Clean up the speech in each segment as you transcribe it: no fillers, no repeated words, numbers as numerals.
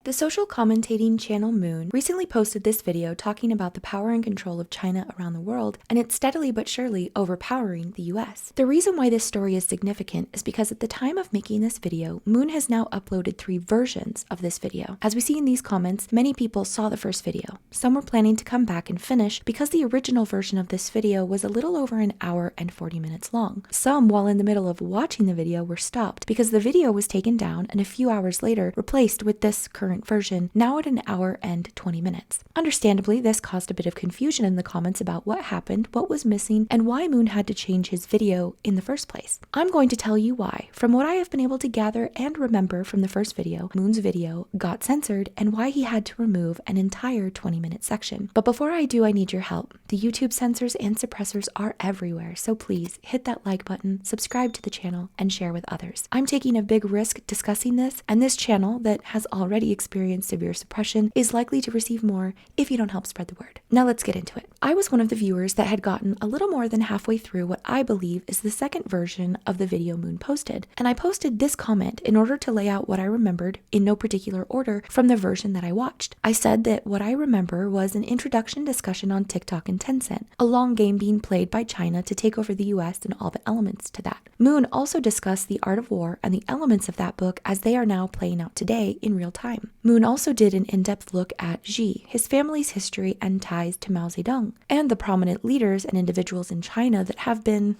The social commentating channel Moon recently posted this video talking about the power and control of China around the world, and it's steadily but surely overpowering the US. The reason why this story is significant is because at the time of making this video, Moon has now uploaded 3 versions of this video. As we see in these comments, many people saw the first video. Some were planning to come back and finish because the original version of this video was a little over an hour and 40 minutes long. Some, while in the middle of watching the video, were stopped because the video was taken down and a few hours later replaced with this current version, now at an hour and 20 minutes. Understandably, this caused a bit of confusion in the comments about what happened, what was missing, and why Moon had to change his video in the first place. I'm going to tell you why, from what I have been able to gather and remember from the first video. Moon's video got censored and why he had to remove an entire 20-minute section. But before I do, I need your help. The YouTube censors and suppressors are everywhere, so please hit that like button, subscribe to the channel, and share with others. I'm taking a big risk discussing this, and this channel that has already experienced severe suppression is likely to receive more if you don't help spread the word. Now let's get into it. I was one of the viewers that had gotten a little more than halfway through what I believe is the second version of the video Moon posted, and I posted this comment in order to lay out what I remembered in no particular order from the version that I watched. I said that what I remember was an introduction discussion on TikTok and Tencent, a long game being played by China to take over the US and all the elements to that. Moon also discussed The Art of War and the elements of that book as they are now playing out today in real time. Moon also did an in-depth look at Xi, his family's history and ties to Mao Zedong, and the prominent leaders and individuals in China that have been,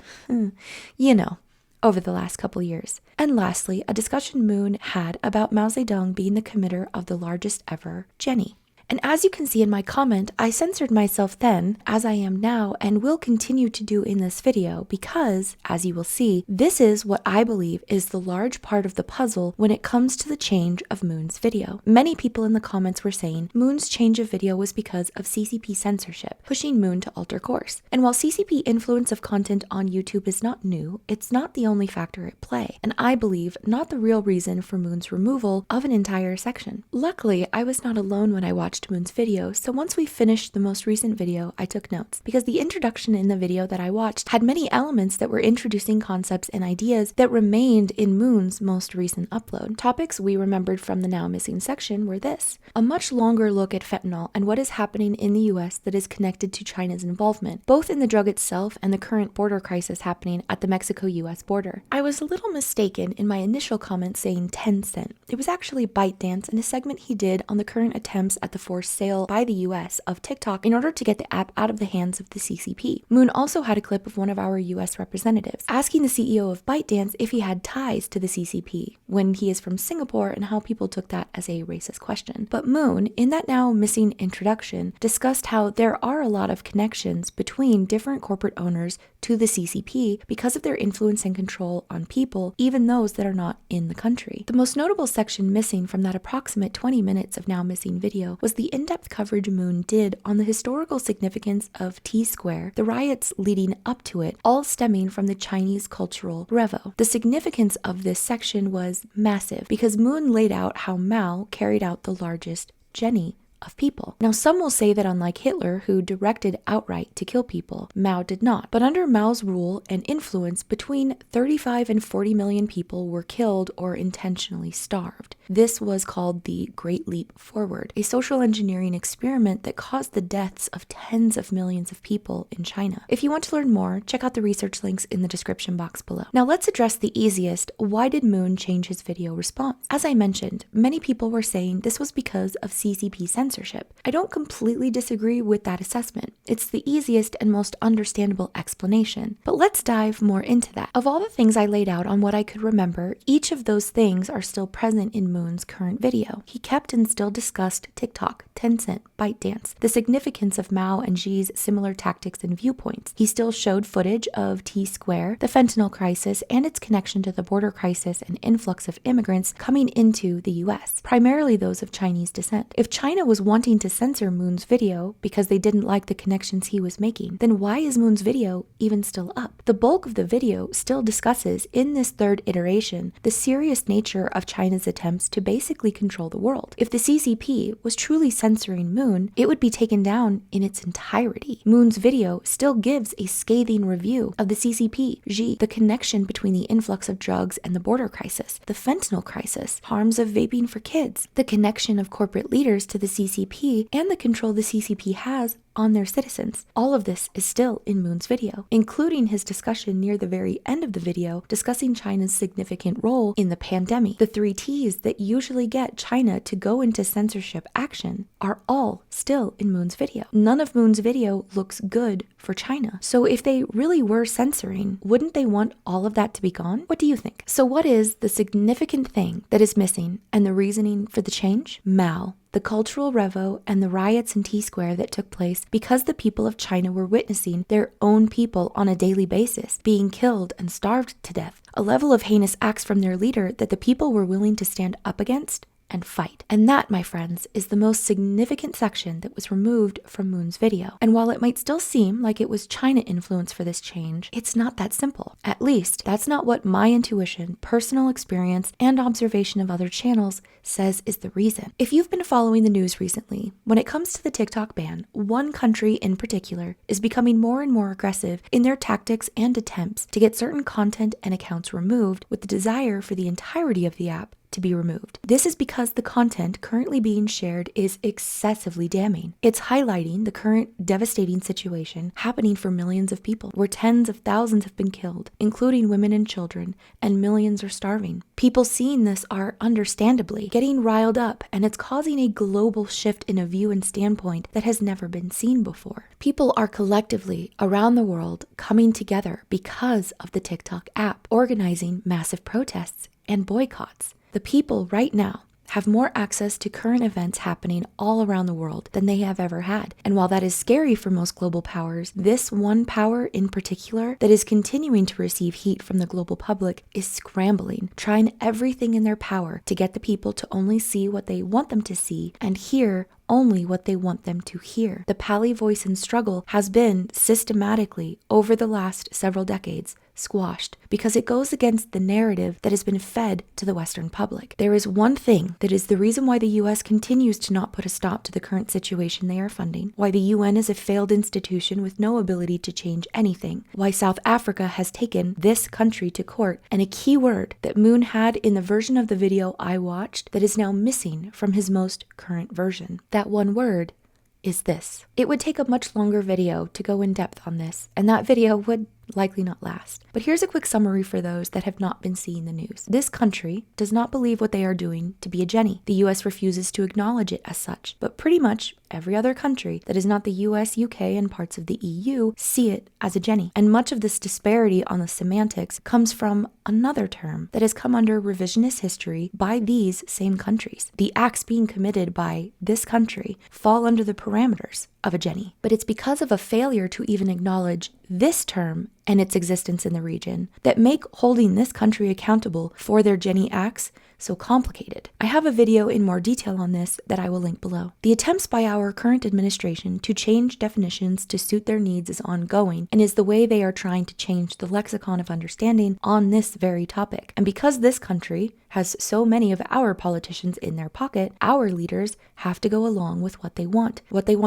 over the last couple years. And lastly, a discussion Moon had about Mao Zedong being the committer of the largest ever Jenny. And as you can see in my comment, I censored myself then, as I am now, and will continue to do in this video because, as you will see, this is what I believe is the large part of the puzzle when it comes to the change of Moon's video. Many people in the comments were saying Moon's change of video was because of CCP censorship, pushing Moon to alter course. And while CCP influence of content on YouTube is not new, it's not the only factor at play, and I believe not the real reason for Moon's removal of an entire section. Luckily, I was not alone when I watched Moon's video, so once we finished the most recent video, I took notes, because the introduction in the video that I watched had many elements that were introducing concepts and ideas that remained in Moon's most recent upload. Topics we remembered from the now missing section were this: a much longer look at fentanyl and what is happening in the US that is connected to China's involvement, both in the drug itself and the current border crisis happening at the Mexico-US border. I was a little mistaken in my initial comment saying Tencent. It was actually ByteDance and a segment he did on the current attempts at the forced sale by the US of TikTok in order to get the app out of the hands of the CCP. Moon also had a clip of one of our US representatives asking the CEO of ByteDance if he had ties to the CCP when he is from Singapore, and how people took that as a racist question. But Moon, in that now missing introduction, discussed how there are a lot of connections between different corporate owners to the CCP because of their influence and control on people, even those that are not in the country. The most notable section missing from that approximate 20 minutes of now missing video was the in-depth coverage Moon did on the historical significance of T-Square, the riots leading up to it, all stemming from the Chinese cultural revo. The significance of this section was massive because Moon laid out how Mao carried out the largest Jenny of people. Now, some will say that unlike Hitler, who directed outright to kill people, Mao did not. But under Mao's rule and influence, between 35 and 40 million people were killed or intentionally starved. This was called the Great Leap Forward, a social engineering experiment that caused the deaths of tens of millions of people in China. If you want to learn more, check out the research links in the description box below. Now let's address the easiest: why did Moon change his video response? As I mentioned, many people were saying this was because of CCP censorship. I don't completely disagree with that assessment. It's the easiest and most understandable explanation. But let's dive more into that. Of all the things I laid out on what I could remember, each of those things are still present in Moon's current video. He kept and still discussed TikTok, Tencent, ByteDance, the significance of Mao and Xi's similar tactics and viewpoints. He still showed footage of T-Square, the fentanyl crisis, and its connection to the border crisis and influx of immigrants coming into the US, primarily those of Chinese descent. If China was was wanting to censor Moon's video because they didn't like the connections he was making, then why is Moon's video even still up? The bulk of the video still discusses, in this third iteration, the serious nature of China's attempts to basically control the world. If the CCP was truly censoring Moon, it would be taken down in its entirety. Moon's video still gives a scathing review of the CCP, Xi, the connection between the influx of drugs and the border crisis, the fentanyl crisis, harms of vaping for kids, the connection of corporate leaders to the CCP, and the control the CCP has on their citizens. All of this is still in Moon's video, including his discussion near the very end of the video discussing China's significant role in the pandemic. The 3 T's that usually get China to go into censorship action are all still in Moon's video. None of Moon's video looks good for China. So if they really were censoring, wouldn't they want all of that to be gone? What do you think? So what is the significant thing that is missing and the reasoning for the change? Mao, the cultural revo, and the riots in T-Square that took place because the people of China were witnessing their own people on a daily basis being killed and starved to death, a level of heinous acts from their leader that the people were willing to stand up against and fight. And that, my friends, is the most significant section that was removed from Moon's video. And while it might still seem like it was China influence for this change, it's not that simple. At least, that's not what my intuition, personal experience, and observation of other channels says is the reason. If you've been following the news recently, when it comes to the TikTok ban, one country in particular is becoming more and more aggressive in their tactics and attempts to get certain content and accounts removed, with the desire for the entirety of the app to be removed. This is because the content currently being shared is excessively damning. It's highlighting the current devastating situation happening for millions of people, where tens of thousands have been killed, including women and children, and millions are starving. People seeing this are understandably getting riled up, and it's causing a global shift in a view and standpoint that has never been seen before. People are collectively around the world coming together because of the TikTok app, organizing massive protests and boycotts. The people right now have more access to current events happening all around the world than they have ever had. And while that is scary for most global powers, this one power in particular that is continuing to receive heat from the global public is scrambling, trying everything in their power to get the people to only see what they want them to see and hear only what they want them to hear. The Pali voice and struggle has been systematically, over the last several decades, squashed because it goes against the narrative that has been fed to the Western public. There is one thing that is the reason why the US continues to not put a stop to the current situation they are funding, why the UN is a failed institution with no ability to change anything, why South Africa has taken this country to court, and a key word that Moon had in the version of the video I watched that is now missing from his most current version. That one word is this. It would take a much longer video to go in depth on this, and that video would likely not last. But here's a quick summary for those that have not been seeing the news. This country does not believe what they are doing to be a Jenny. The US refuses to acknowledge it as such, but pretty much every other country that is not the US, UK, and parts of the EU see it as a Jenny. And much of this disparity on the semantics comes from another term that has come under revisionist history by these same countries. The acts being committed by this country fall under the parameters of a Jenny. But it's because of a failure to even acknowledge this term and its existence in the region that make holding this country accountable for their Jenny acts so complicated. I have a video in more detail on this that I will link below. The attempts by our current administration to change definitions to suit their needs is ongoing and is the way they are trying to change the lexicon of understanding on this very topic. And because this country has so many of our politicians in their pocket, our leaders have to go along with what they want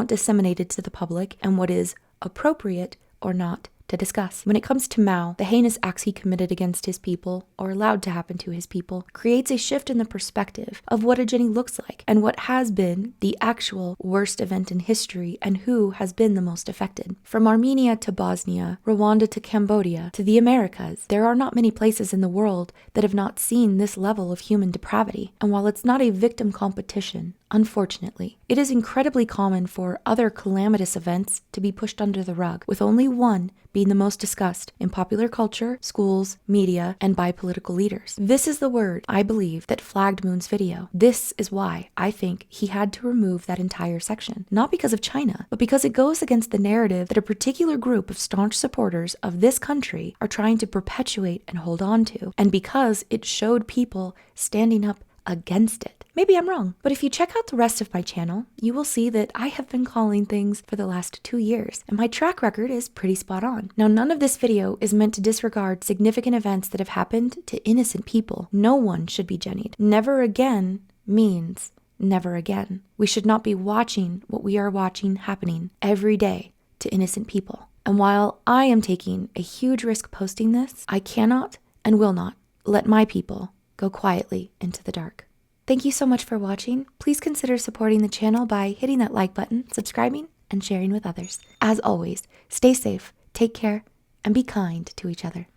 disseminated to the public, and what is appropriate or not to discuss. When it comes to Mao, the heinous acts he committed against his people, or allowed to happen to his people, creates a shift in the perspective of what a Jenny looks like and what has been the actual worst event in history and who has been the most affected. From Armenia to Bosnia, Rwanda to Cambodia, to the Americas, there are not many places in the world that have not seen this level of human depravity. And while it's not a victim competition, unfortunately, it is incredibly common for other calamitous events to be pushed under the rug, with only one being the most discussed in popular culture, schools, media, and by political leaders. This is the word, I believe, that flagged Moon's video. This is why I think he had to remove that entire section. Not because of China, but because it goes against the narrative that a particular group of staunch supporters of this country are trying to perpetuate and hold on to, and because it showed people standing up against it. Maybe I'm wrong, but if you check out the rest of my channel, you will see that I have been calling things for the last 2 years, and my track record is pretty spot on. Now, none of this video is meant to disregard significant events that have happened to innocent people. No one should be Jennied. Never again means never again. We should not be watching what we are watching happening every day to innocent people. And while I am taking a huge risk posting this, I cannot and will not let my people go quietly into the dark. Thank you so much for watching. Please consider supporting the channel by hitting that like button, subscribing, and sharing with others. As always, stay safe, take care, and be kind to each other.